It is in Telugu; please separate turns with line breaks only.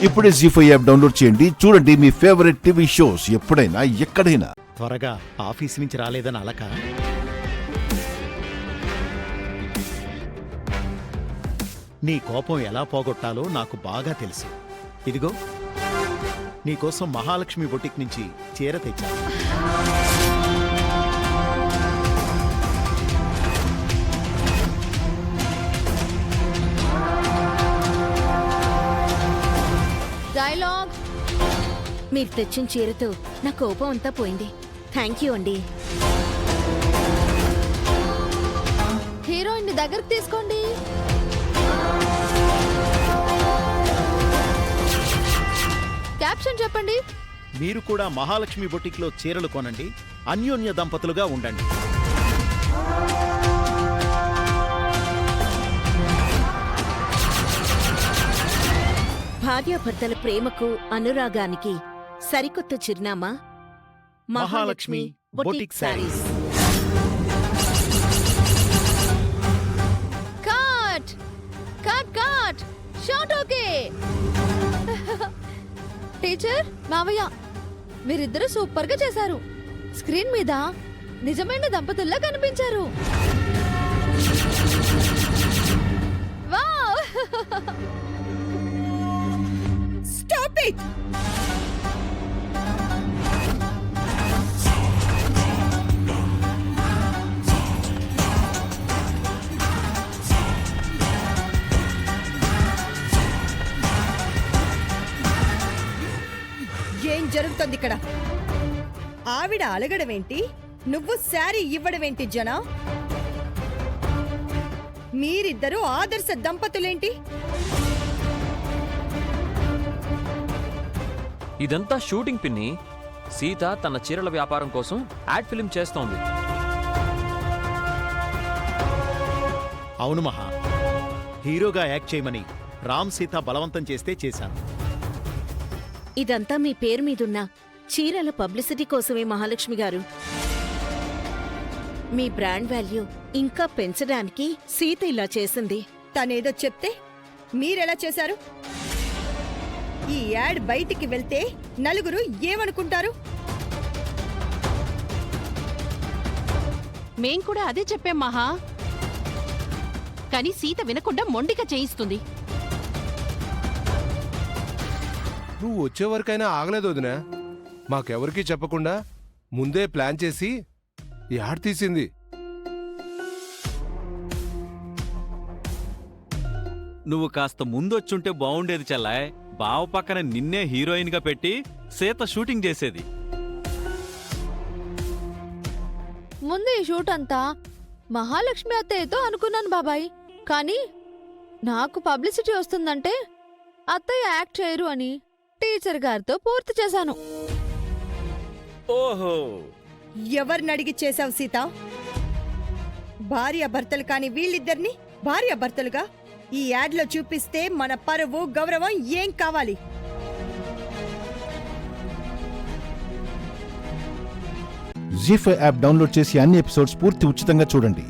ఇప్పుడే జీ5 యాప్ డౌన్లోడ్ చేయండి. చూడండి మీ ఫేవరెట్ టీవీ షోస్ ఎప్పుడైనా ఎక్కడైనా.
త్వరగా ఆఫీస్ నుంచి రాలేదని అలక. నీ కోపం ఎలా పోగొట్టాలో నాకు బాగా తెలుసు. ఇదిగో నీకోసం మహాలక్ష్మి బొటిక్ నుంచి చీర తెచ్చాను.
డైలాగ్. మీరు తెచ్చిన చీరతో నా కోపం అంతా పోయింది. థ్యాంక్ యూ అండి. హీరోయిన్ దగ్గరకు తీసుకోండి. క్యాప్షన్ చెప్పండి.
మీరు కూడా మహాలక్ష్మి బొటిక్లో చీరలు కొనండి, అన్యోన్య దంపతులుగా ఉండండి.
భార్యాభర్తల ప్రేమకు అనురాగానికి సరికొత్త చిరునామా
Mahalakshmi boutique saris.
Cut cut cut. Shot okay. Teacher, మావయ్య, మీరిద్దరూ సూపర్ గా చేశారు. స్క్రీన్ మీద నిజమైన దంపతుల్లా కనిపించారు. వావ్. Stop it.
ఏం జరుగుతుంది ఇక్కడ? ఆవిడ అలగడమేంటి, నువ్వు శారీ ఇవ్వడమేంటి? జనా, మీరిద్దరూ ఆదర్శ దంపతులేంటి?
ఇదంతా షూటింగ్ పిన్ని. సీత తన చీరల వ్యాపారం కోసం యాడ్ ఫిల్మ్ చేస్తోంది.
అవును మహా, హీరోగా యాక్ట్ చేయమని రామ్ సీత బలవంతం చేస్తే చేశాను.
ఇదంతా మీ పేరు మీదున్న చీరల పబ్లిసిటీ కోసమే మహాలక్ష్మి గారు. మీ బ్రాండ్ వాల్యూ ఇంకా పెంచడానికి సీత ఇలా చేసింది.
తనేదో చెప్తే మీరెలా చేశారు? ఈ యాడ్ బయటికి వెళ్తే నలుగురు ఏమనుకుంటారు?
మేం కూడా అదే చెప్పాం మహా, కానీ సీత వినకుండా మొండిగా చేయిస్తుంది.
నువ్వు వచ్చే వరకైనా ఆగలేదు వదినా. మాకెవరికీ చెప్పకుండా ముందే ప్లాన్ చేసి యాడ్ తీసింది.
నువ్వు కాస్త ముందొచ్చుంటే బావుండేది చెల్లాయ్. బావ పక్కన నిన్నే హీరోయిన్ గా పెట్టి సీత షూటింగ్ చేసేది.
ముందు ఈ షూట్ అంతా మహాలక్ష్మి అత్తయ్యతో అనుకున్నాను బాబాయ్. కానీ నాకు పబ్లిసిటీ వస్తుందంటే అత్తయ్య యాక్ట్ చేయరు అని టీచర్ గారితో పూర్తి చేశాను.
ఓహో,
ఎవరినడిగి చేశావు సీత? భార్యాభర్తలు కాని వీళ్ళిద్దరిని భార్యాభర్తలుగా ఈ యాడ్లో చూపిస్తే మన పరువు గౌరవం ఏం కావాలి?
జీ5 యాప్ డౌన్లోడ్ చేసి అన్ని ఎపిసోడ్స్ పూర్తి ఉచితంగా చూడండి.